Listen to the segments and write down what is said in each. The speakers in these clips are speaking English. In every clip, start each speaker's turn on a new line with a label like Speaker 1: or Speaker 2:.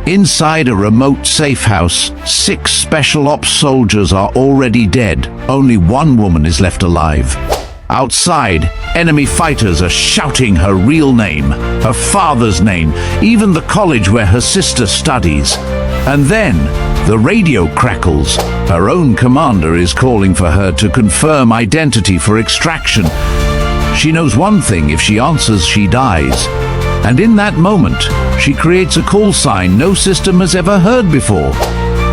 Speaker 1: Inside a remote safe house, 6 special ops soldiers are already dead. Only 1 woman is left alive. Outside, enemy fighters are shouting her real name, her father's name, even the college where her sister studies. And then, the radio crackles. Her own commander is calling for her to confirm identity for extraction. She knows one thing: if she answers, she dies. And in that moment, she creates a call sign no system has ever heard before.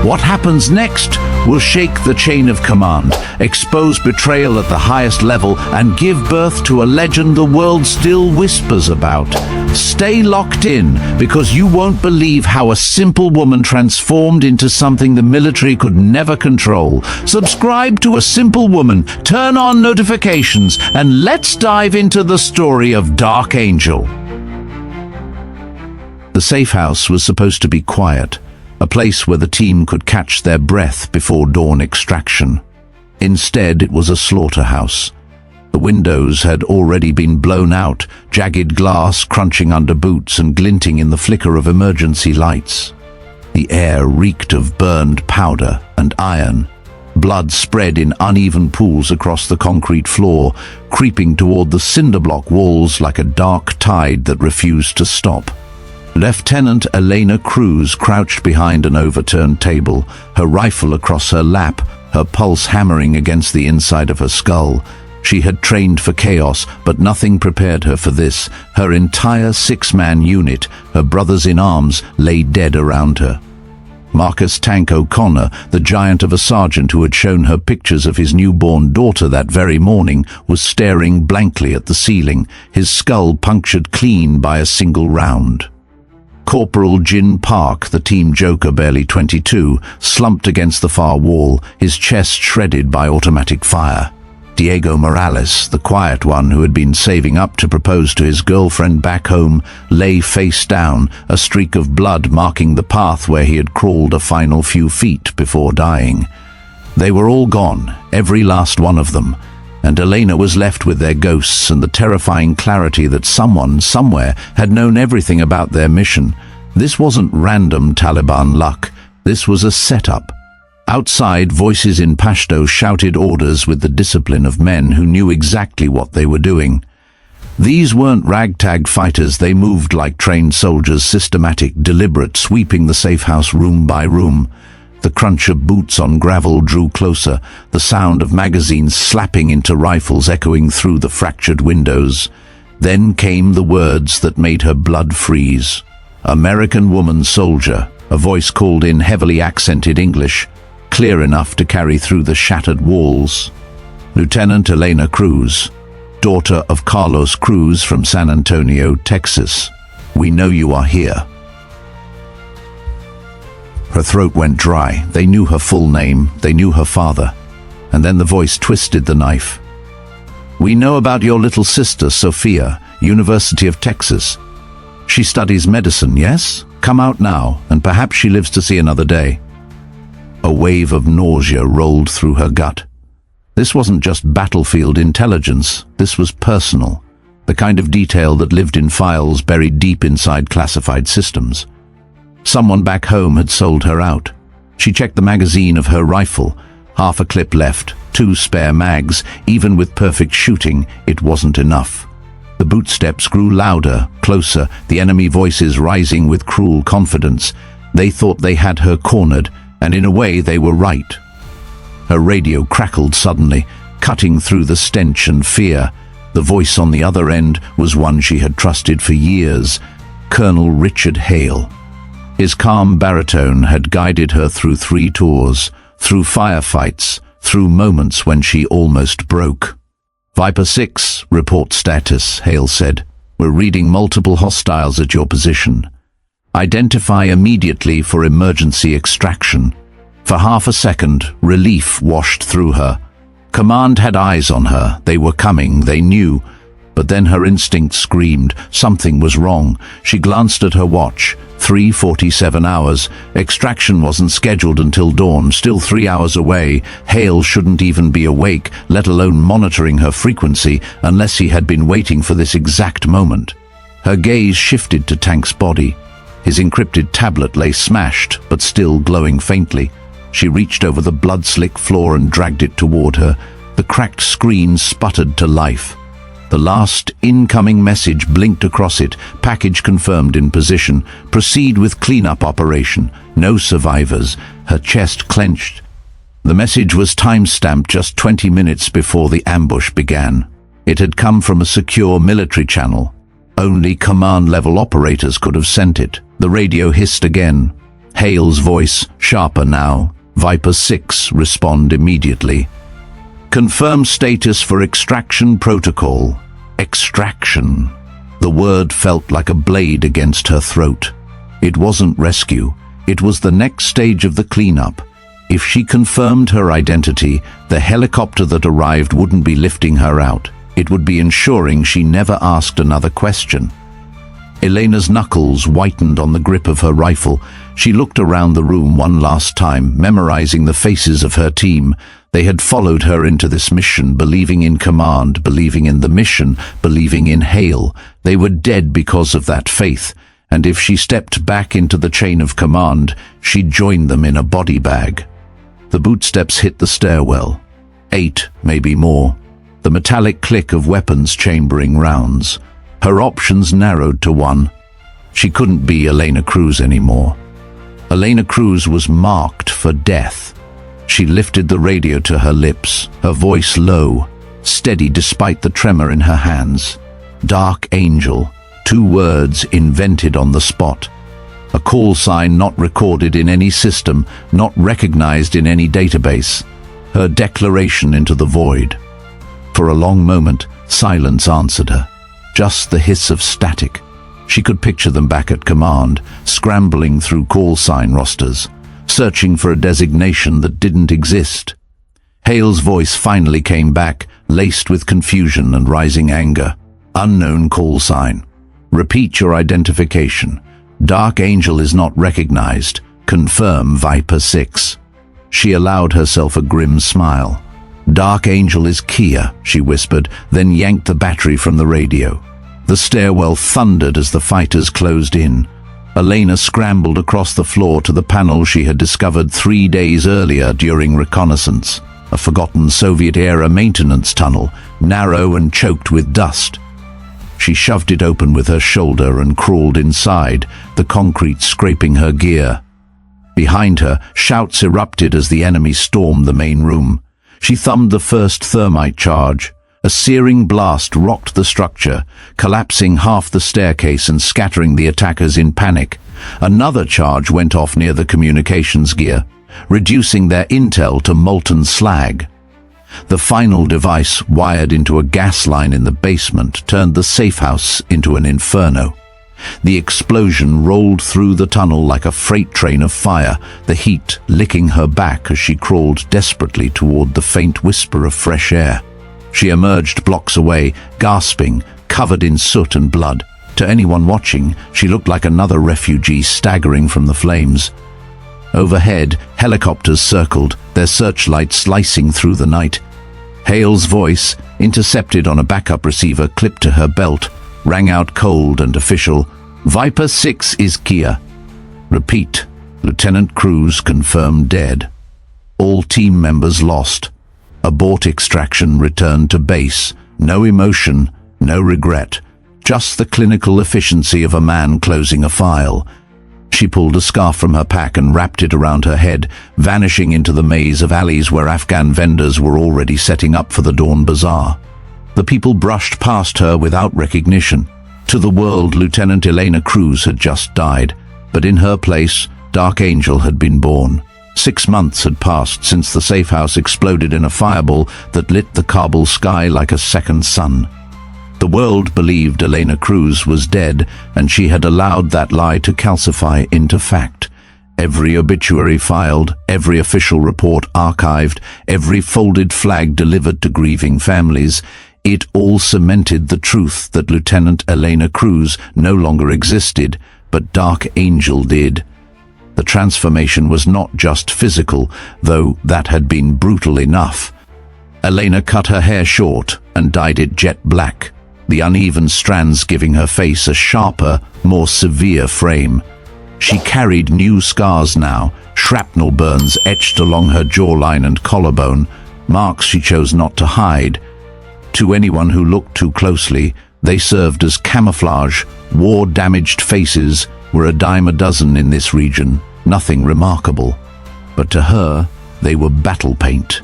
Speaker 1: What happens next will shake the chain of command, expose betrayal at the highest level, and give birth to a legend the world still whispers about. Stay locked in, because you won't believe how a simple woman transformed into something the military could never control. Subscribe to A Simple Woman, turn on notifications, and let's dive into the story of Dark Angel. The safe house was supposed to be quiet, a place where the team could catch their breath before dawn extraction. Instead, it was a slaughterhouse. The windows had already been blown out, jagged glass crunching under boots and glinting in the flicker of emergency lights. The air reeked of burned powder and iron. Blood spread in uneven pools across the concrete floor, creeping toward the cinder block walls like a dark tide that refused to stop. Lieutenant Elena Cruz crouched behind an overturned table, her rifle across her lap, her pulse hammering against the inside of her skull. She had trained for chaos, but nothing prepared her for this. Her entire 6-man unit, her brothers in arms, lay dead around her. Marcus Tank O'Connor, the giant of a sergeant who had shown her pictures of his newborn daughter that very morning, was staring blankly at the ceiling, his skull punctured clean by a single round. Corporal Jin Park, the team joker barely 22, slumped against the far wall, his chest shredded by automatic fire. Diego Morales, the quiet one who had been saving up to propose to his girlfriend back home, lay face down, a streak of blood marking the path where he had crawled a final few feet before dying. They were all gone, every last one of them, and Elena was left with their ghosts and the terrifying clarity that someone, somewhere, had known everything about their mission. This wasn't random Taliban luck. This was a setup. Outside, voices in Pashto shouted orders with the discipline of men who knew exactly what they were doing. These weren't ragtag fighters. They moved like trained soldiers, systematic, deliberate, sweeping the safe house room by room. The crunch of boots on gravel drew closer, the sound of magazines slapping into rifles echoing through the fractured windows. Then came the words that made her blood freeze. "American woman soldier," a voice called in heavily accented English, clear enough to carry through the shattered walls. "Lieutenant Elena Cruz, daughter of Carlos Cruz from San Antonio, Texas. We know you are here." Her throat went dry. They knew her full name, they knew her father. And then the voice twisted the knife. "We know about your little sister, Sophia, University of Texas. She studies medicine, yes? Come out now, and perhaps she lives to see another day." A wave of nausea rolled through her gut. This wasn't just battlefield intelligence, this was personal, the kind of detail that lived in files buried deep inside classified systems. Someone back home had sold her out. She checked the magazine of her rifle. Half a clip left, 2 spare mags. Even with perfect shooting, it wasn't enough. The bootsteps grew louder, closer, the enemy voices rising with cruel confidence. They thought they had her cornered, and in a way they were right. Her radio crackled suddenly, cutting through the stench and fear. The voice on the other end was one she had trusted for years, Colonel Richard Hale. His calm baritone had guided her through 3 tours, through firefights, through moments when she almost broke. "Viper 6, report status," Hale said. "We're reading multiple hostiles at your position. Identify immediately for emergency extraction." For half a second, relief washed through her. Command had eyes on her. They were coming, they knew. But then her instinct screamed. Something was wrong. She glanced at her watch. 3:47 hours. Extraction wasn't scheduled until dawn, still 3 hours away. Hale shouldn't even be awake, let alone monitoring her frequency, unless he had been waiting for this exact moment. Her gaze shifted to Tank's body. His encrypted tablet lay smashed, but still glowing faintly. She reached over the blood-slick floor and dragged it toward her. The cracked screen sputtered to life. The last incoming message blinked across it. Package confirmed in position. Proceed with cleanup operation. No survivors. Her chest clenched. The message was time-stamped just 20 minutes before the ambush began. It had come from a secure military channel. Only command-level operators could have sent it. The radio hissed again. Hale's voice, sharper now. Viper 6, respond immediately. Confirm status for extraction protocol. Extraction. The word felt like a blade against her throat. It wasn't rescue. It was the next stage of the cleanup. If she confirmed her identity, the helicopter that arrived wouldn't be lifting her out. It would be ensuring she never asked another question. Elena's knuckles whitened on the grip of her rifle. She looked around the room one last time, memorizing the faces of her team. They had followed her into this mission, believing in command, believing in the mission, believing in Hale. They were dead because of that faith, and if she stepped back into the chain of command, she'd join them in a body bag. The bootsteps hit the stairwell. 8, maybe more. The metallic click of weapons chambering rounds. Her options narrowed to one. She couldn't be Elena Cruz anymore. Elena Cruz was marked for death. She lifted the radio to her lips, her voice low, steady despite the tremor in her hands. Dark Angel, 2 words invented on the spot. A call sign not recorded in any system, not recognized in any database. Her declaration into the void. For a long moment, silence answered her. Just the hiss of static. She could picture them back at command, scrambling through call sign rosters, searching for a designation that didn't exist. Hale's voice finally came back, laced with confusion and rising anger. Unknown call sign. Repeat your identification. Dark Angel is not recognized. Confirm Viper 6. She allowed herself a grim smile. Dark Angel is Kia, she whispered, then yanked the battery from the radio. The stairwell thundered as the fighters closed in. Elena scrambled across the floor to the panel she had discovered 3 days earlier during reconnaissance. A forgotten Soviet-era maintenance tunnel, narrow and choked with dust. She shoved it open with her shoulder and crawled inside, the concrete scraping her gear. Behind her, shouts erupted as the enemy stormed the main room. She thumbed the first thermite charge. A searing blast rocked the structure, collapsing half the staircase and scattering the attackers in panic. Another charge went off near the communications gear, reducing their intel to molten slag. The final device, wired into a gas line in the basement, turned the safehouse into an inferno. The explosion rolled through the tunnel like a freight train of fire, the heat licking her back as she crawled desperately toward the faint whisper of fresh air. She emerged blocks away, gasping, covered in soot and blood. To anyone watching, she looked like another refugee staggering from the flames. Overhead, helicopters circled, their searchlights slicing through the night. Hale's voice, intercepted on a backup receiver clipped to her belt, rang out cold and official. Viper 6 is Kia. Repeat. Lieutenant Cruz confirmed dead. All team members lost. Abort extraction returned to base. No emotion, no regret. Just the clinical efficiency of a man closing a file. She pulled a scarf from her pack and wrapped it around her head, vanishing into the maze of alleys where Afghan vendors were already setting up for the dawn bazaar. The people brushed past her without recognition. To the world, Lieutenant Elena Cruz had just died, but in her place, Dark Angel had been born. 6 months had passed since the safe house exploded in a fireball that lit the Kabul sky like a second sun. The world believed Elena Cruz was dead, and she had allowed that lie to calcify into fact. Every obituary filed, every official report archived, every folded flag delivered to grieving families, it all cemented the truth that Lieutenant Elena Cruz no longer existed, but Dark Angel did. The transformation was not just physical, though that had been brutal enough. Elena cut her hair short and dyed it jet black, the uneven strands giving her face a sharper, more severe frame. She carried new scars now, shrapnel burns etched along her jawline and collarbone, marks she chose not to hide. To anyone who looked too closely, they served as camouflage. War-damaged faces were a dime a dozen in this region, nothing remarkable. But to her, they were battle paint.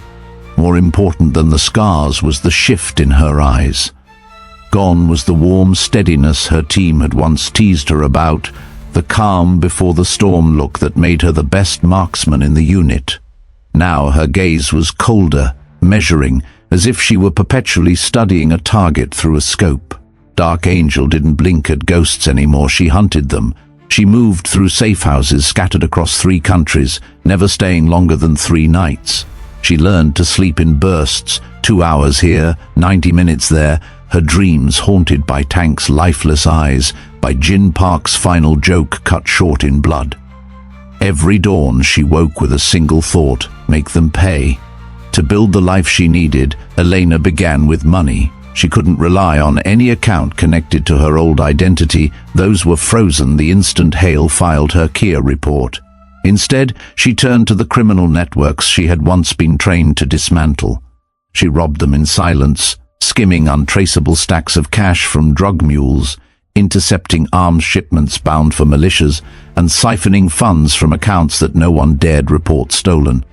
Speaker 1: More important than the scars was the shift in her eyes. Gone was the warm steadiness her team had once teased her about, the calm before the storm look that made her the best marksman in the unit. Now her gaze was colder, measuring, as if she were perpetually studying a target through a scope. Dark Angel didn't blink at ghosts anymore, she hunted them. She moved through safe houses scattered across 3 countries, never staying longer than 3 nights. She learned to sleep in bursts, 2 hours here, 90 minutes there, her dreams haunted by Tank's lifeless eyes, by Jin Park's final joke cut short in blood. Every dawn she woke with a single thought: make them pay. To build the life she needed, Elena began with money. She couldn't rely on any account connected to her old identity. Those were frozen the instant Hale filed her Kia report. Instead, she turned to the criminal networks she had once been trained to dismantle. She robbed them in silence, skimming untraceable stacks of cash from drug mules, intercepting arms shipments bound for militias, and siphoning funds from accounts that no one dared report stolen.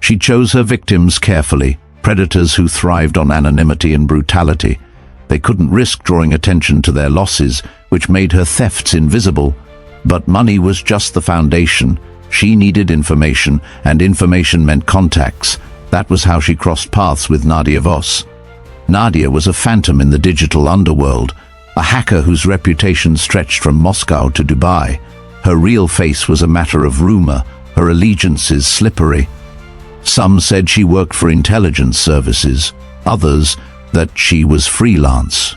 Speaker 1: She chose her victims carefully, predators who thrived on anonymity and brutality. They couldn't risk drawing attention to their losses, which made her thefts invisible. But money was just the foundation. She needed information, and information meant contacts. That was how she crossed paths with Nadia Voss. Nadia was a phantom in the digital underworld, a hacker whose reputation stretched from Moscow to Dubai. Her real face was a matter of rumor, her allegiances slippery. Some said she worked for intelligence services, others that she was freelance.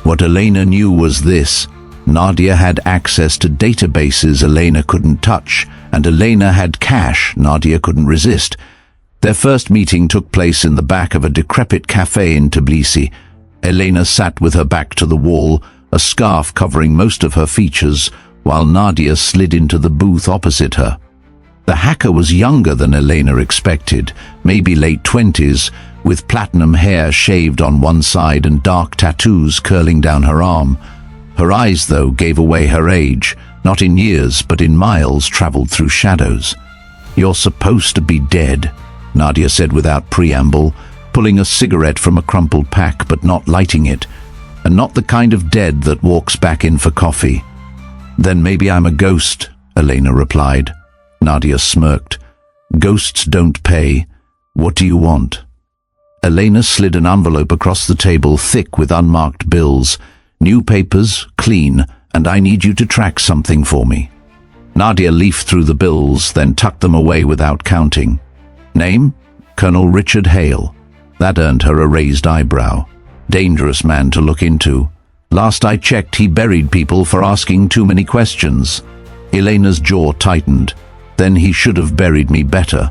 Speaker 1: What Elena knew was this: Nadia had access to databases Elena couldn't touch, and Elena had cash Nadia couldn't resist. Their first meeting took place in the back of a decrepit cafe in Tbilisi. Elena sat with her back to the wall, a scarf covering most of her features, while Nadia slid into the booth opposite her. The hacker was younger than Elena expected, maybe late 20s, with platinum hair shaved on one side and dark tattoos curling down her arm. Her eyes, though, gave away her age, not in years but in miles traveled through shadows. "You're supposed to be dead," Nadia said without preamble, pulling a cigarette from a crumpled pack but not lighting it, and not the kind of dead that walks back in for coffee. "Then maybe I'm a ghost," Elena replied. Nadia smirked. "Ghosts don't pay. What do you want?" Elena slid an envelope across the table, thick with unmarked bills. "New papers, clean, and I need you to track something for me." Nadia leafed through the bills, then tucked them away without counting. Name? Colonel Richard Hale. That earned her a raised eyebrow. Dangerous man to look into. Last I checked, he buried people for asking too many questions. Elena's jaw tightened. Then he should have buried me better.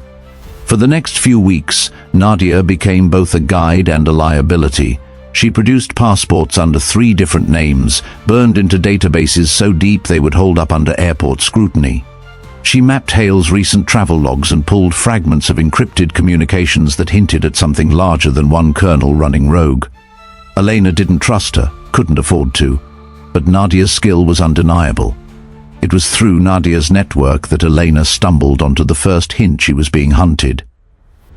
Speaker 1: For the next few weeks, Nadia became both a guide and a liability. She produced passports under 3 different names, burned into databases so deep they would hold up under airport scrutiny. She mapped Hale's recent travel logs and pulled fragments of encrypted communications that hinted at something larger than one colonel running rogue. Elena didn't trust her, couldn't afford to, but Nadia's skill was undeniable. It was through Nadia's network that Elena stumbled onto the first hint she was being hunted.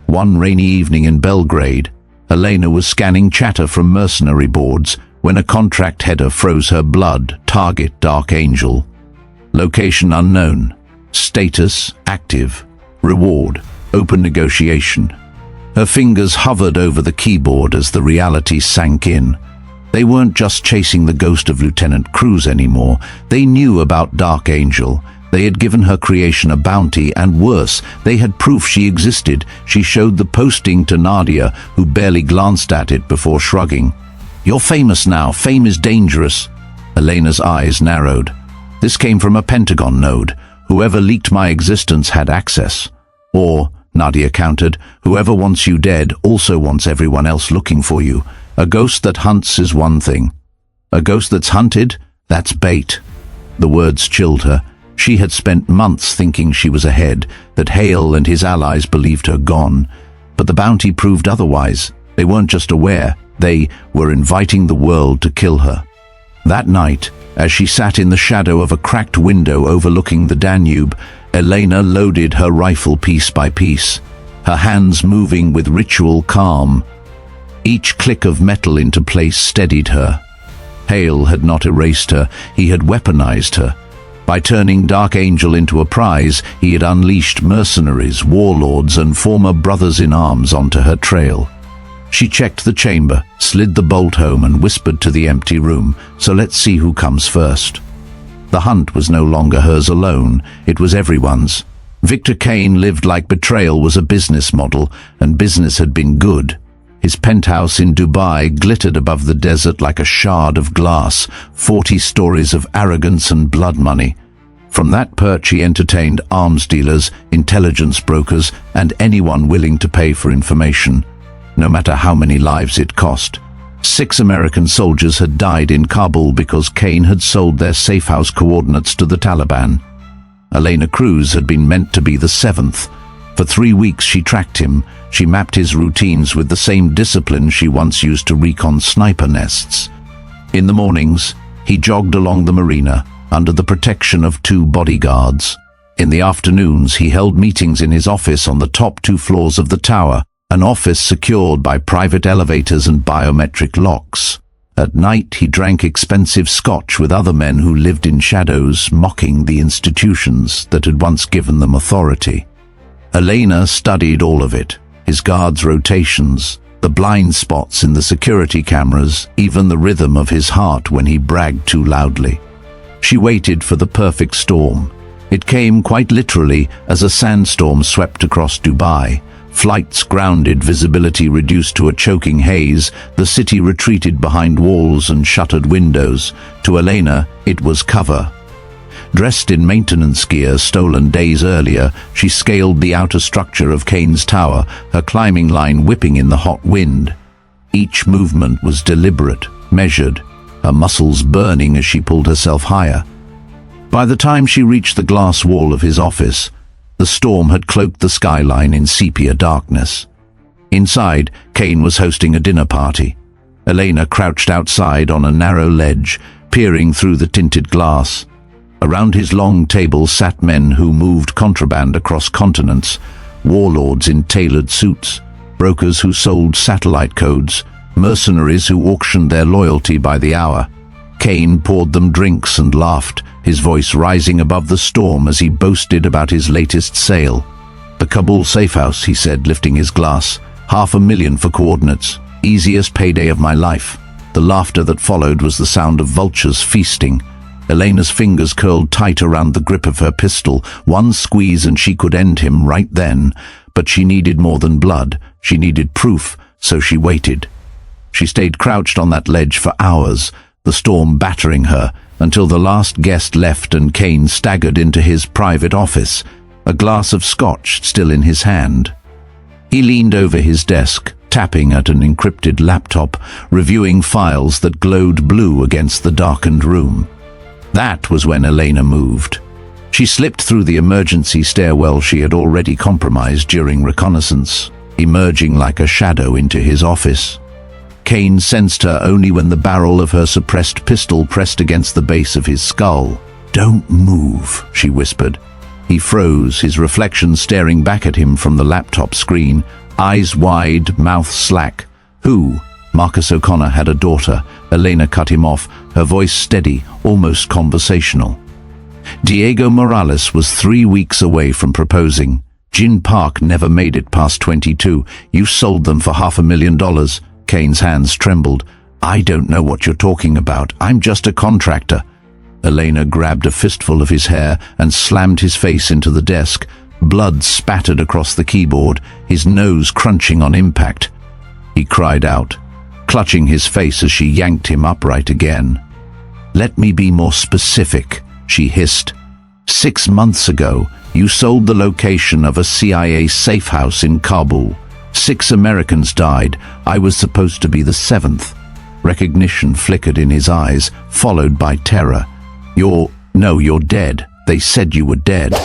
Speaker 1: One rainy evening in Belgrade, Elena was scanning chatter from mercenary boards when a contract header froze her blood. Target: Dark Angel. Location unknown. Status: active. Reward: open negotiation. Her fingers hovered over the keyboard as the reality sank in. They weren't just chasing the ghost of Lieutenant Cruz anymore. They knew about Dark Angel. They had given her creation a bounty, and worse, they had proof she existed. She showed the posting to Nadia, who barely glanced at it before shrugging. "You're famous now. Fame is dangerous." Elena's eyes narrowed. "This came from a Pentagon node. Whoever leaked my existence had access." "Or," Nadia countered, "whoever wants you dead also wants everyone else looking for you. A ghost that hunts is one thing. A ghost that's hunted, that's bait." The words chilled her. She had spent months thinking she was ahead, that Hale and his allies believed her gone. But the bounty proved otherwise. They weren't just aware, they were inviting the world to kill her. That night, as she sat in the shadow of a cracked window overlooking the Danube, Elena loaded her rifle piece by piece, her hands moving with ritual calm. Each click of metal into place steadied her. Hale had not erased her, he had weaponized her. By turning Dark Angel into a prize, he had unleashed mercenaries, warlords, and former brothers-in-arms onto her trail. She checked the chamber, slid the bolt home, and whispered to the empty room, "So let's see who comes first." The hunt was no longer hers alone, it was everyone's. Victor Kane lived like Betrayal was a business model, and business had been good. His penthouse in Dubai glittered above the desert like a shard of glass, 40 stories of arrogance and blood money. From that perch he entertained arms dealers, intelligence brokers, and anyone willing to pay for information, no matter how many lives it cost. 6 American soldiers had died in Kabul because Kane had sold their safehouse coordinates to the Taliban. Elena Cruz had been meant to be the 7th. For 3 weeks she tracked him. She mapped his routines with the same discipline she once used to recon sniper nests. In the mornings, he jogged along the marina, under the protection of 2 bodyguards. In the afternoons, he held meetings in his office on the top 2 floors of the tower, an office secured by private elevators and biometric locks. At night, he drank expensive scotch with other men who lived in shadows, mocking the institutions that had once given them authority. Elena studied all of it, his guards' rotations, the blind spots in the security cameras, even the rhythm of his heart when he bragged too loudly. She waited for the perfect storm. It came quite literally as a sandstorm swept across Dubai. Flights grounded, visibility reduced to a choking haze, the city retreated behind walls and shuttered windows. To Elena, it was cover. Dressed in maintenance gear stolen days earlier, she scaled the outer structure of Kane's tower, her climbing line whipping in the hot wind. Each movement was deliberate, measured, her muscles burning as she pulled herself higher. By the time she reached the glass wall of his office, the storm had cloaked the skyline in sepia darkness. Inside, Kane was hosting a dinner party. Elena crouched outside on a narrow ledge, peering through the tinted glass. Around his long table sat men who moved contraband across continents, warlords in tailored suits, brokers who sold satellite codes, mercenaries who auctioned their loyalty by the hour. Kane poured them drinks and laughed, his voice rising above the storm as he boasted about his latest sale. "The Kabul Safehouse," he said, lifting his glass. "$500,000 for coordinates. Easiest payday of my life." The laughter that followed was the sound of vultures feasting. Elena's fingers curled tight around the grip of her pistol. One squeeze and she could end him right then. But she needed more than blood. She needed proof, so she waited. She stayed crouched on that ledge for hours, the storm battering her, until the last guest left and Kane staggered into his private office, a glass of scotch still in his hand. He leaned over his desk, tapping at an encrypted laptop, reviewing files that glowed blue against the darkened room. That was when Elena moved. She slipped through the emergency stairwell she had already compromised during reconnaissance, emerging like a shadow into his office. Kane sensed her only when the barrel of her suppressed pistol pressed against the base of his skull. "Don't move," she whispered. He froze, his reflection staring back at him from the laptop screen, eyes wide, mouth slack. "Who?" Marcus O'Connor had a daughter. Elena cut him off, her voice steady, almost conversational. Diego Morales was 3 weeks away from proposing. Jin Park never made it past 22. You sold them for $500,000. Kane's hands trembled. "I don't know what you're talking about. I'm just a contractor." Elena grabbed a fistful of his hair and slammed his face into the desk. Blood spattered across the keyboard, his nose crunching on impact. He cried out, clutching his face as she yanked him upright again. "Let me be more specific," she hissed. 6 months ago, you sold the location of a CIA safe house in Kabul. 6 Americans died. I was supposed to be the 7th. Recognition flickered in his eyes, followed by terror. You're dead." They said you were dead."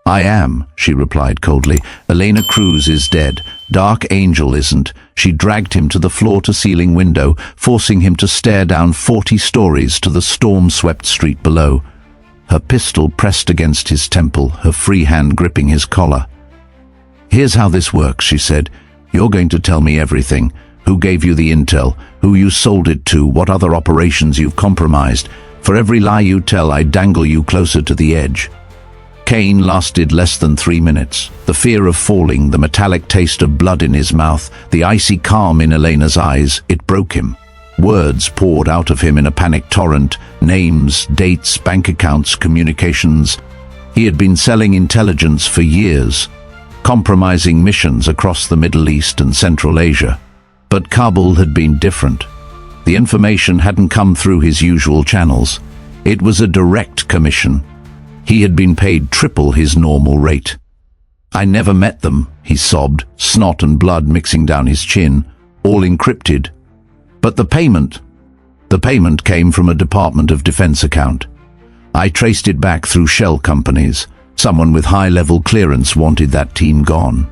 Speaker 1: "I am," she replied coldly. "Elena Cruz is dead. Dark Angel isn't." She dragged him to the floor-to-ceiling window, forcing him to stare down 40 stories to the storm-swept street below. Her pistol pressed against his temple, her free hand gripping his collar. "Here's how this works," she said. "You're going to tell me everything. Who gave you the intel? Who you sold it to? What other operations you've compromised? For every lie you tell, I dangle you closer to the edge." Kane lasted less than 3 minutes. The fear of falling, the metallic taste of blood in his mouth, the icy calm in Elena's eyes, it broke him. Words poured out of him in a panic torrent. Names, dates, bank accounts, communications. He had been selling intelligence for years, compromising missions across the Middle East and Central Asia. But Kabul had been different. The information hadn't come through his usual channels. It was a direct commission. He had been paid triple his normal rate. "I never met them," he sobbed, snot and blood mixing down his chin, all encrypted. "But the payment came from a Department of Defense account. I traced it back through shell companies. Someone with high-level clearance wanted that team gone."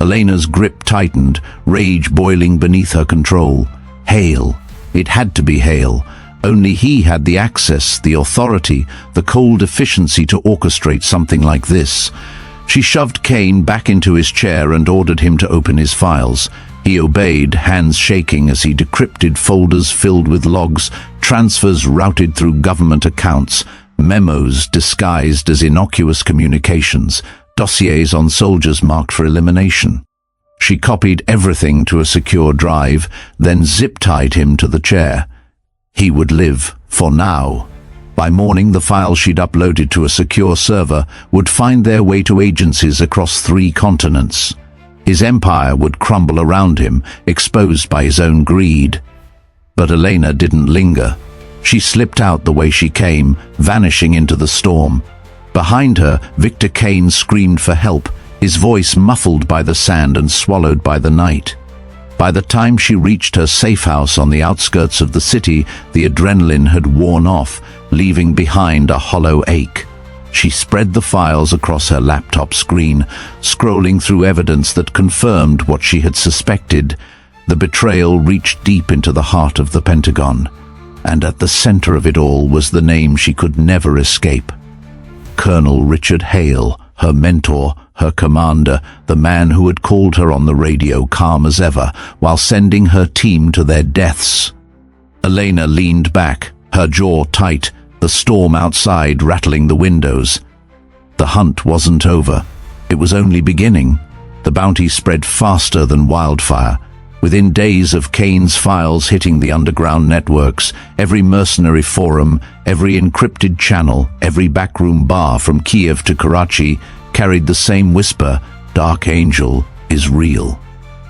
Speaker 1: Elena's grip tightened, rage boiling beneath her control. Hale. It had to be Hale. Only he had the access, the authority, the cold efficiency to orchestrate something like this. She shoved Kane back into his chair and ordered him to open his files. He obeyed, hands shaking as he decrypted folders filled with logs, transfers routed through government accounts, memos disguised as innocuous communications, dossiers on soldiers marked for elimination. She copied everything to a secure drive, then zip-tied him to the chair. He would live, for now. By morning, the files she'd uploaded to a secure server would find their way to agencies across 3 continents. His empire would crumble around him, exposed by his own greed. But Elena didn't linger. She slipped out the way she came, vanishing into the storm. Behind her, Victor Kane screamed for help, his voice muffled by the sand and swallowed by the night. By the time she reached her safe house on the outskirts of the city, the adrenaline had worn off, leaving behind a hollow ache. She spread the files across her laptop screen, scrolling through evidence that confirmed what she had suspected. The betrayal reached deep into the heart of the Pentagon, and at the center of it all was the name she could never escape. Colonel Richard Hale, her mentor, her commander, the man who had called her on the radio calm as ever, while sending her team to their deaths. Elena leaned back, her jaw tight, the storm outside rattling the windows. The hunt wasn't over. It was only beginning. The bounty spread faster than wildfire. Within days of Kane's files hitting the underground networks, every mercenary forum, every encrypted channel, every backroom bar from Kiev to Karachi carried the same whisper: Dark Angel is real.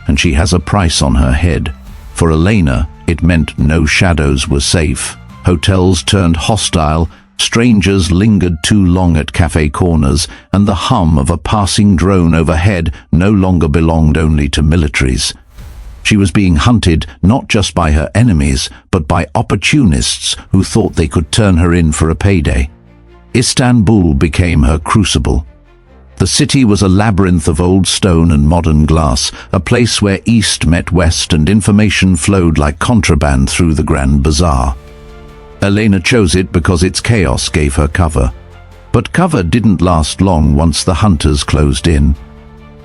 Speaker 1: And she has a price on her head. For Elena, it meant no shadows were safe. Hotels turned hostile, strangers lingered too long at cafe corners, and the hum of a passing drone overhead no longer belonged only to militaries. She was being hunted not just by her enemies, but by opportunists who thought they could turn her in for a payday. Istanbul became her crucible. The city was a labyrinth of old stone and modern glass, a place where East met West and information flowed like contraband through the Grand Bazaar. Elena chose it because its chaos gave her cover. But cover didn't last long once the hunters closed in.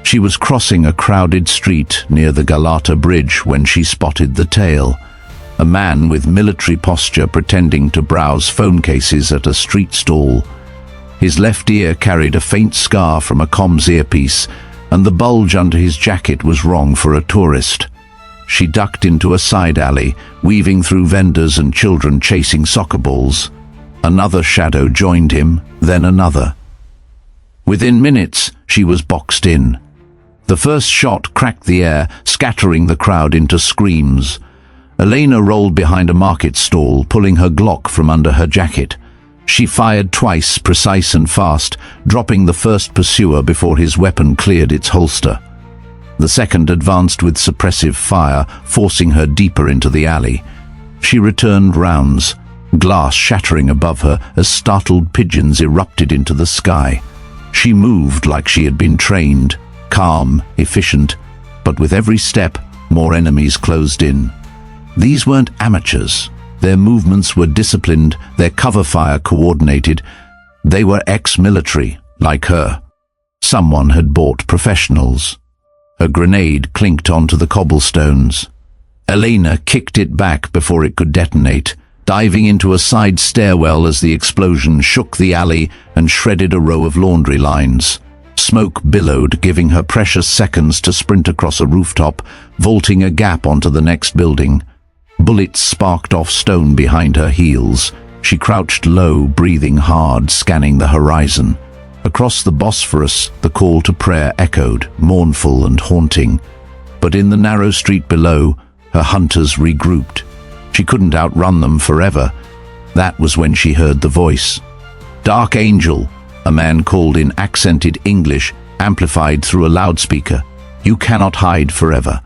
Speaker 1: She was crossing a crowded street near the Galata Bridge when she spotted the tail. A man with military posture pretending to browse phone cases at a street stall. His left ear carried a faint scar from a comms earpiece, and the bulge under his jacket was wrong for a tourist. She ducked into a side alley, weaving through vendors and children chasing soccer balls. Another shadow joined him, then another. Within minutes, she was boxed in. The first shot cracked the air, scattering the crowd into screams. Elena rolled behind a market stall, pulling her Glock from under her jacket. She fired twice, precise and fast, dropping the first pursuer before his weapon cleared its holster. The second advanced with suppressive fire, forcing her deeper into the alley. She returned rounds. glass shattering above her as startled pigeons erupted into the sky. She moved like she had been trained, calm, efficient, but with every step, more enemies closed in. These weren't amateurs. Their movements were disciplined, their cover fire coordinated. They were ex-military, like her. Someone had bought professionals. A grenade clinked onto the cobblestones. Elena kicked it back before it could detonate, diving into a side stairwell as the explosion shook the alley and shredded a row of laundry lines. Smoke billowed, giving her precious seconds to sprint across a rooftop, vaulting a gap onto the next building. Bullets sparked off stone behind her heels. She crouched low, breathing hard, scanning the horizon. Across the Bosphorus, the call to prayer echoed, mournful and haunting. But in the narrow street below, her hunters regrouped. She couldn't outrun them forever. That was when she heard the voice. "Dark Angel," a man called in accented English, amplified through a loudspeaker. "You cannot hide forever.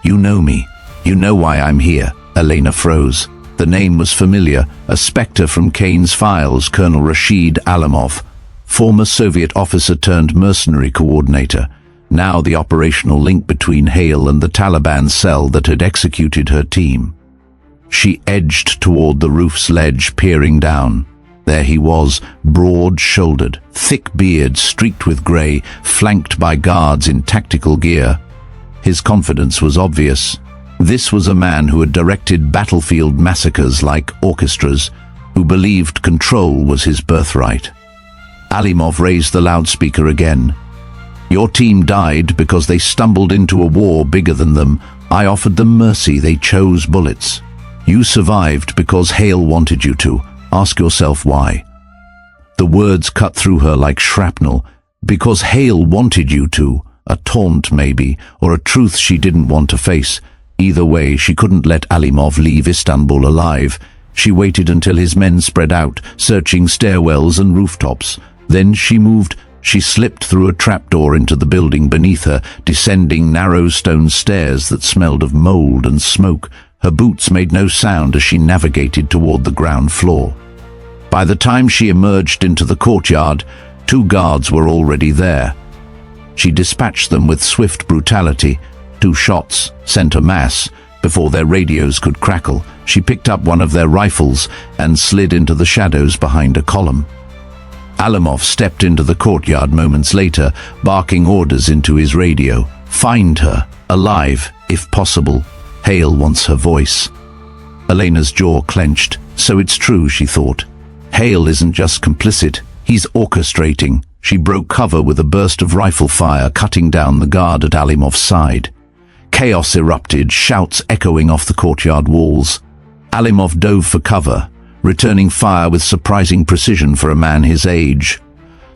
Speaker 1: You know me. You know why I'm here." Elena froze. The name was familiar, a spectre from Kane's files, Colonel Rashid Alimov, former Soviet officer turned mercenary coordinator, now the operational link between Hale and the Taliban cell that had executed her team. She edged toward the roof's ledge, peering down. There he was, broad-shouldered, thick beard streaked with grey, flanked by guards in tactical gear. His confidence was obvious. This was a man who had directed battlefield massacres like orchestras, who believed control was his birthright. Alimov raised the loudspeaker again. "Your team died because they stumbled into a war bigger than them. I offered them mercy. They chose bullets. You survived because Hale wanted you to. Ask yourself why." The words cut through her like shrapnel. Because Hale wanted you to. A taunt, maybe, or a truth she didn't want to face. Either way, she couldn't let Alimov leave Istanbul alive. She waited until his men spread out, searching stairwells and rooftops. Then she moved. She slipped through a trapdoor into the building beneath her, descending narrow stone stairs that smelled of mold and smoke. Her boots made no sound as she navigated toward the ground floor. By the time she emerged into the courtyard, 2 guards were already there. She dispatched them with swift brutality. 2 shots, sent en masse. Before their radios could crackle, she picked up one of their rifles and slid into the shadows behind a column. Alimov stepped into the courtyard moments later, barking orders into his radio. "Find her, alive, if possible. Hale wants her voice." Elena's jaw clenched. So it's true, she thought. Hale isn't just complicit, he's orchestrating. She broke cover with a burst of rifle fire, cutting down the guard at Alimov's side. Chaos erupted, shouts echoing off the courtyard walls. Alimov dove for cover, returning fire with surprising precision for a man his age.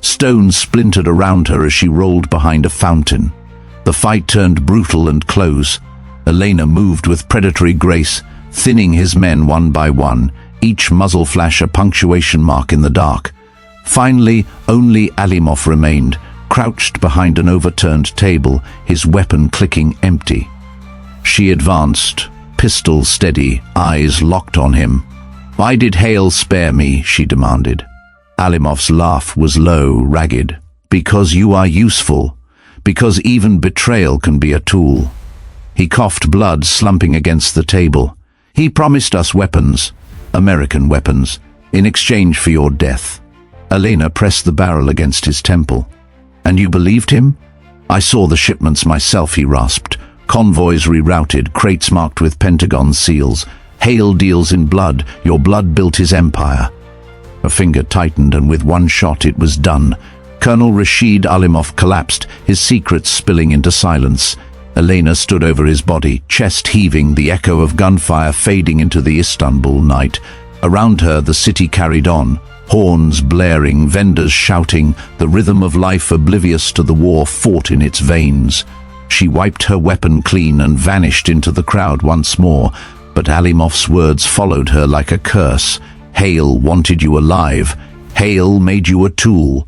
Speaker 1: Stones splintered around her as she rolled behind a fountain. The fight turned brutal and close. Elena moved with predatory grace, thinning his men one by one, each muzzle flash a punctuation mark in the dark. Finally, only Alimov remained, crouched behind an overturned table, his weapon clicking empty. She advanced, pistol steady, eyes locked on him. "Why did Hale spare me?" she demanded. Alimov's laugh was low, ragged. "Because you are useful. Because even betrayal can be a tool." He coughed blood slumping against the table. "He promised us weapons, American weapons, in exchange for your death." Elena pressed the barrel against his temple. "And you believed him?" "I saw the shipments myself," he rasped. "Convoys rerouted, crates marked with Pentagon seals. Hale deals in blood. Your blood built his empire." Her finger tightened, and with one shot it was done. Colonel Rashid Alimov collapsed, his secrets spilling into silence. Elena stood over his body, chest heaving, the echo of gunfire fading into the Istanbul night. Around her, the city carried on, horns blaring, vendors shouting, the rhythm of life oblivious to the war fought in its veins. She wiped her weapon clean and vanished into the crowd once more, but Alimov's words followed her like a curse. "Hale wanted you alive. Hale made you a tool."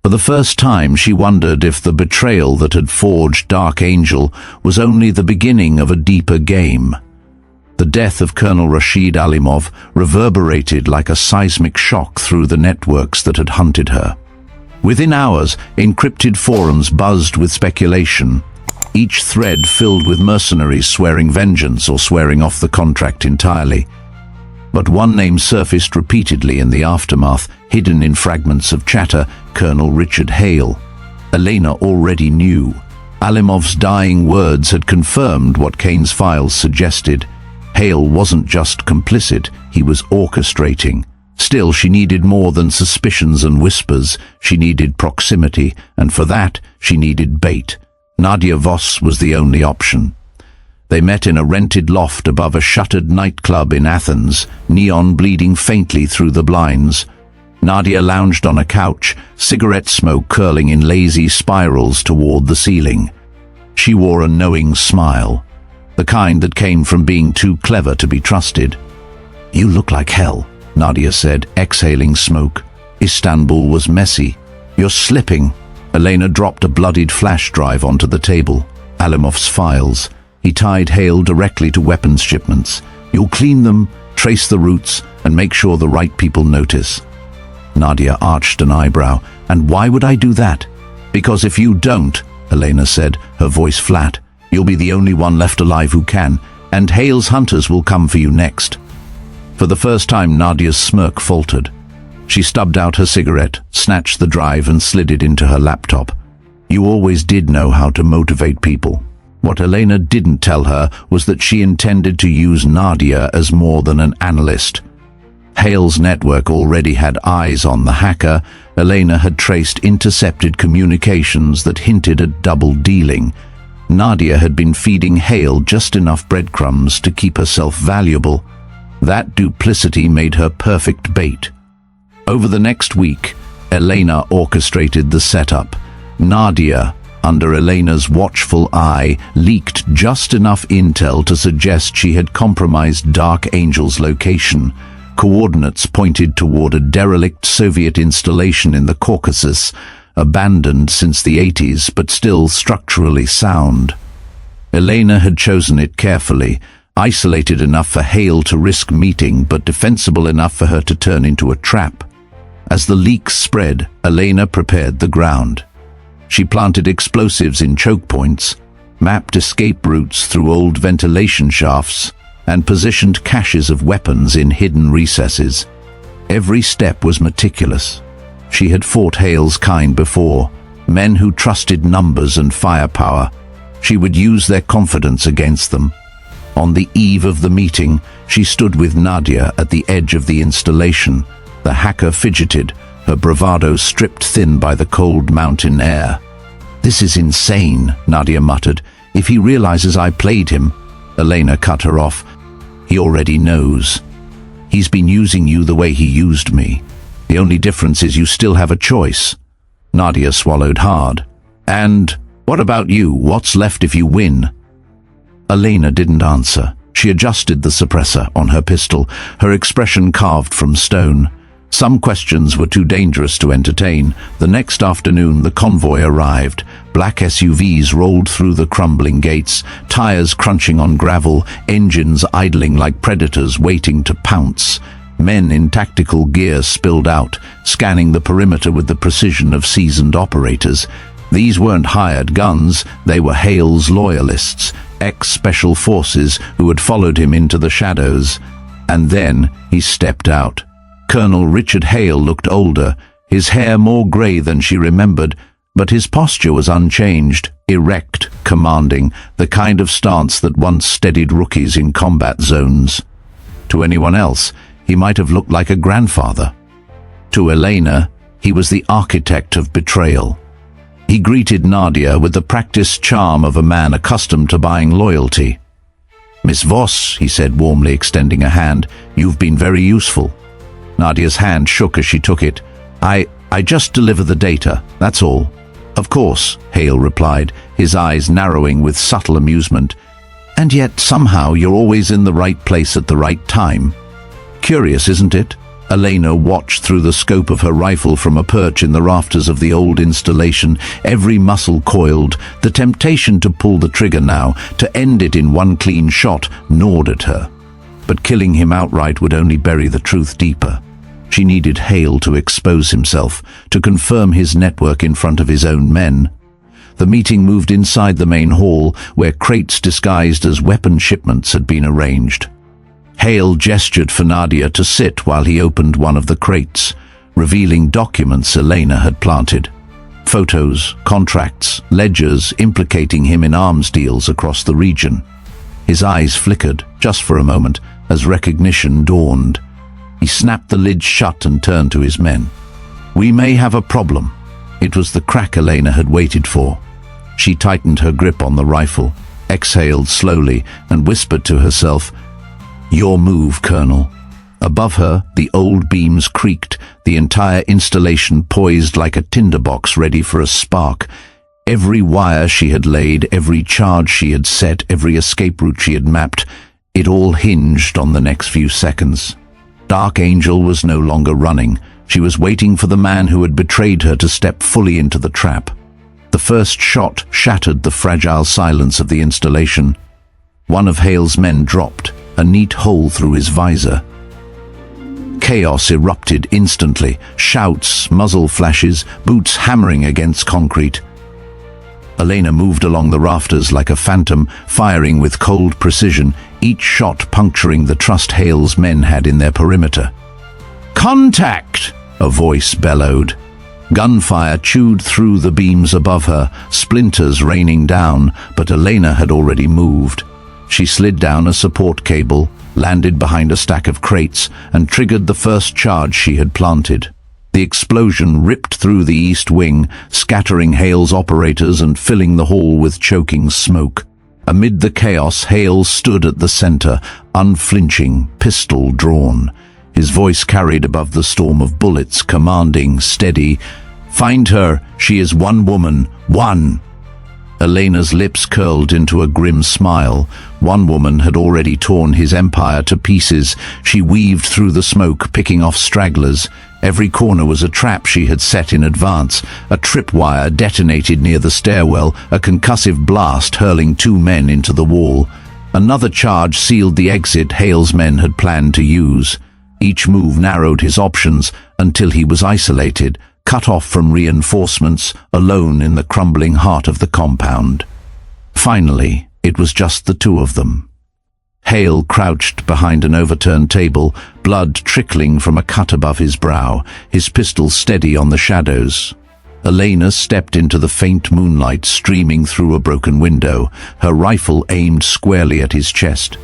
Speaker 1: For the first time, she wondered if the betrayal that had forged Dark Angel was only the beginning of a deeper game. The death of Colonel Rashid Alimov reverberated like a seismic shock through the networks that had hunted her. Within hours, encrypted forums buzzed with speculation, each thread filled with mercenaries swearing vengeance or swearing off the contract entirely. But one name surfaced repeatedly in the aftermath, hidden in fragments of chatter: Colonel Richard Hale. Elena already knew. Alimov's dying words had confirmed what Kane's files suggested. Hale wasn't just complicit, he was orchestrating. Still, she needed more than suspicions and whispers. She needed proximity, and for that, she needed bait. Nadia Voss was the only option. They met in a rented loft above a shuttered nightclub in Athens, neon bleeding faintly through the blinds. Nadia lounged on a couch, cigarette smoke curling in lazy spirals toward the ceiling. She wore a knowing smile, the kind that came from being too clever to be trusted. "You look like hell," Nadia said, exhaling smoke. "Istanbul was messy. You're slipping." Elena dropped a bloodied flash drive onto the table. Alimov's files. He tied Hale directly to weapons shipments. "You'll clean them, trace the routes, and make sure the right people notice." Nadia arched an eyebrow. "And why would I do that?" "Because if you don't," Elena said, her voice flat, "you'll be the only one left alive who can, and Hale's hunters will come for you next." For the first time, Nadia's smirk faltered. She stubbed out her cigarette, snatched the drive, and slid it into her laptop. "You always did know how to motivate people." What Elena didn't tell her was that she intended to use Nadia as more than an analyst. Hale's network already had eyes on the hacker. Elena had traced intercepted communications that hinted at double dealing. Nadia had been feeding Hale just enough breadcrumbs to keep herself valuable. That duplicity made her perfect bait. Over the next week, Elena orchestrated the setup. Nadia, under Elena's watchful eye, leaked just enough intel to suggest she had compromised Dark Angel's location. Coordinates pointed toward a derelict Soviet installation in the Caucasus, abandoned since the 80s but still structurally sound. Elena had chosen it carefully, isolated enough for Hale to risk meeting but defensible enough for her to turn into a trap. As the leaks spread, Elena prepared the ground. She planted explosives in choke points, mapped escape routes through old ventilation shafts, and positioned caches of weapons in hidden recesses. Every step was meticulous. She had fought Hale's kind before, men who trusted numbers and firepower. She would use their confidence against them. On the eve of the meeting, she stood with Nadia at the edge of the installation. The hacker fidgeted, her bravado stripped thin by the cold mountain air. "This is insane," Nadia muttered. "If he realizes I played him..." Elena cut her off. "He already knows. He's been using you the way he used me. The only difference is you still have a choice." Nadia swallowed hard. "And what about you? What's left if you win?" Elena didn't answer. She adjusted the suppressor on her pistol, her expression carved from stone. Some questions were too dangerous to entertain. The next afternoon, the convoy arrived. Black SUVs rolled through the crumbling gates, tires crunching on gravel, engines idling like predators waiting to pounce. Men in tactical gear spilled out, scanning the perimeter with the precision of seasoned operators. These weren't hired guns, they were Hale's loyalists, ex-special forces who had followed him into the shadows. And then he stepped out. Colonel Richard Hale looked older, his hair more grey than she remembered, but his posture was unchanged, erect, commanding, the kind of stance that once steadied rookies in combat zones. To anyone else, he might have looked like a grandfather. To Elena, he was the architect of betrayal. He greeted Nadia with the practiced charm of a man accustomed to buying loyalty. "Miss Voss," he said warmly, extending a hand, "you've been very useful." Nadia's hand shook as she took it. I just deliver the data, that's all." "Of course," Hale replied, his eyes narrowing with subtle amusement. "And yet somehow you're always in the right place at the right time. Curious, isn't it?" Elena watched through the scope of her rifle from a perch in the rafters of the old installation, every muscle coiled. The temptation to pull the trigger now, to end it in one clean shot, gnawed at her. but killing him outright would only bury the truth deeper. She needed Hale to expose himself, to confirm his network in front of his own men. The meeting moved inside the main hall, where crates disguised as weapon shipments had been arranged. Hale gestured for Nadia to sit while he opened one of the crates, revealing documents Elena had planted. Photos, contracts, ledgers implicating him in arms deals across the region. His eyes flickered, just for a moment, as recognition dawned. He snapped the lid shut and turned to his men. "We may have a problem." It was the crack Elena had waited for. She tightened her grip on the rifle, exhaled slowly, and whispered to herself, "Your move, Colonel." Above her, the old beams creaked, the entire installation poised like a tinderbox ready for a spark. Every wire she had laid, every charge she had set, every escape route she had mapped, it all hinged on the next few seconds. Dark Angel was no longer running. She was waiting for the man who had betrayed her to step fully into the trap. The first shot shattered the fragile silence of the installation. One of Hale's men dropped, a neat hole through his visor. Chaos erupted instantly, shouts, muzzle flashes, boots hammering against concrete. Elena moved along the rafters like a phantom, firing with cold precision, each shot puncturing the trust Hale's men had in their perimeter. "Contact!" a voice bellowed. Gunfire chewed through the beams above her, splinters raining down, but Elena had already moved. She slid down a support cable, landed behind a stack of crates, and triggered the first charge she had planted. The explosion ripped through the east wing, scattering Hale's operators and filling the hall with choking smoke. Amid the chaos, Hale stood at the center, unflinching, pistol drawn. His voice carried above the storm of bullets, commanding, steady, "Find her, she is one woman, one!" Elena's lips curled into a grim smile. One woman had already torn his empire to pieces. She weaved through the smoke, picking off stragglers. Every corner was a trap she had set in advance. A tripwire detonated near the stairwell, a concussive blast hurling 2 men into the wall. Another charge sealed the exit Hale's men had planned to use. Each move narrowed his options until he was isolated, cut off from reinforcements, alone in the crumbling heart of the compound. Finally, it was just the two of them. Hale crouched behind an overturned table, blood trickling from a cut above his brow, his pistol steady on the shadows. Elena stepped into the faint moonlight streaming through a broken window, her rifle aimed squarely at his chest.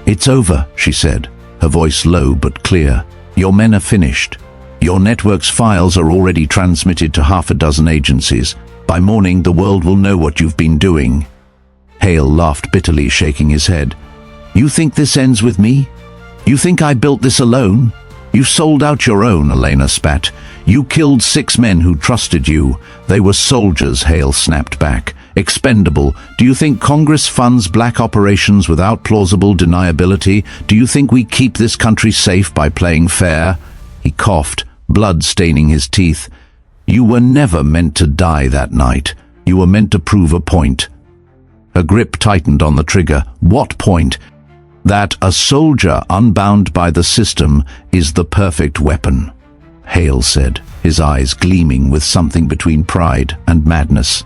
Speaker 1: "It's over," she said, her voice low but clear. "Your men are finished. Your network's files are already transmitted to 6 agencies. By morning, the world will know what you've been doing." Hale laughed bitterly, shaking his head. "You think this ends with me? You think I built this alone? You sold out your own," Elena spat. "You killed 6 men who trusted you. They were soldiers," Hale snapped back. "Expendable. Do you think Congress funds black operations without plausible deniability? Do you think we keep this country safe by playing fair?" He coughed, blood staining his teeth. "You were never meant to die that night. You were meant to prove a point." Her grip tightened on the trigger. "What point?" "That a soldier unbound by the system is the perfect weapon," Hale said, his eyes gleaming with something between pride and madness.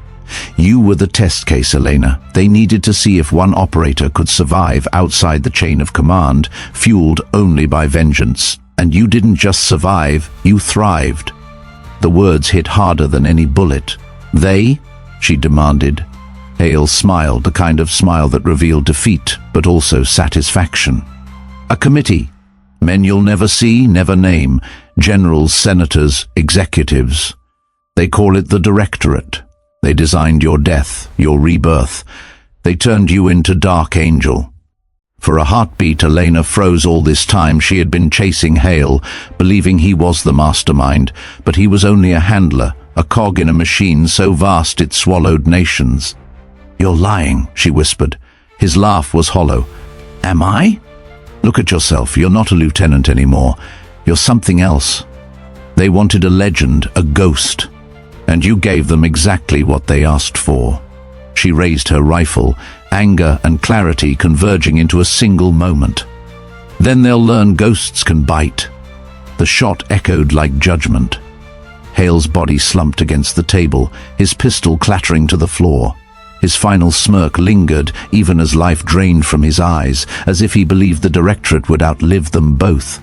Speaker 1: "You were the test case, Elena. They needed to see if one operator could survive outside the chain of command, fueled only by vengeance. And you didn't just survive, you thrived." The words hit harder than any bullet. "They?" she demanded. Hale smiled, the kind of smile that revealed defeat, but also satisfaction. "A committee. Men you'll never see, never name. Generals, senators, executives. They call it the Directorate. They designed your death, your rebirth. They turned you into Dark Angel." For a heartbeat, Elena froze. All this time she had been chasing Hale, believing he was the mastermind, but he was only a handler, a cog in a machine so vast it swallowed nations. "You're lying," she whispered. His laugh was hollow. "Am I? Look at yourself. You're not a lieutenant anymore. You're something else. They wanted a legend, a ghost, and you gave them exactly what they asked for." She raised her rifle, anger and clarity converging into a single moment. Then they'll learn ghosts can bite. The shot echoed like judgment. Hale's body slumped against the table, his pistol clattering to the floor. His final smirk lingered even as life drained from his eyes, as if he believed the directorate would outlive them both.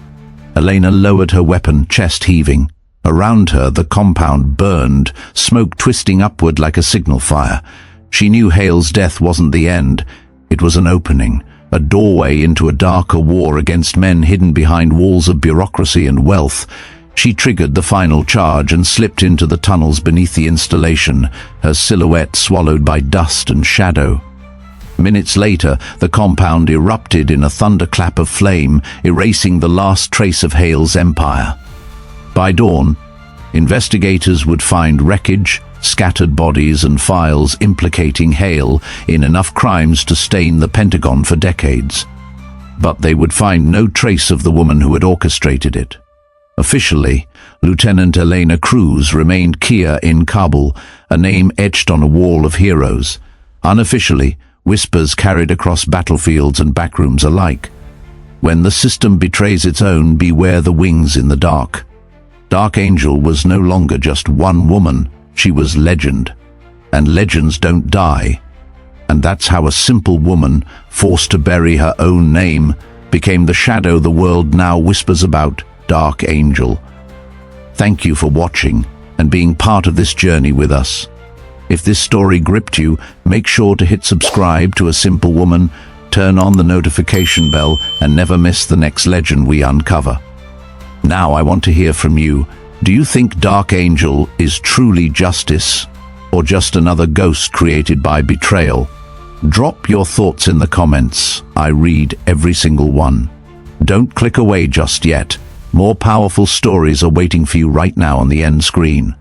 Speaker 1: Elena lowered her weapon, chest heaving. Around her, the compound burned, smoke twisting upward like a signal fire. She knew Hale's death wasn't the end. It was an opening, a doorway into a darker war against men hidden behind walls of bureaucracy and wealth. She triggered the final charge and slipped into the tunnels beneath the installation, her silhouette swallowed by dust and shadow. Minutes later, the compound erupted in a thunderclap of flame, erasing the last trace of Hale's empire. By dawn, investigators would find wreckage, scattered bodies and files implicating Hale in enough crimes to stain the Pentagon for decades. But they would find no trace of the woman who had orchestrated it. Officially, Lieutenant Elena Cruz remained Kia in Kabul, a name etched on a wall of heroes. Unofficially, whispers carried across battlefields and backrooms alike. When the system betrays its own, beware the wings in the dark. Dark Angel was no longer just one woman, she was legend. And legends don't die. And that's how a simple woman, forced to bury her own name, became the shadow the world now whispers about, Dark Angel. Thank you for watching and being part of this journey with us. If this story gripped you, make sure to hit subscribe to A Simple Woman, turn on the notification bell, and never miss the next legend we uncover. Now I want to hear from you. Do you think Dark Angel is truly justice, or just another ghost created by betrayal? Drop your thoughts in the comments. I read every single one. Don't click away just yet. More powerful stories are waiting for you right now on the end screen.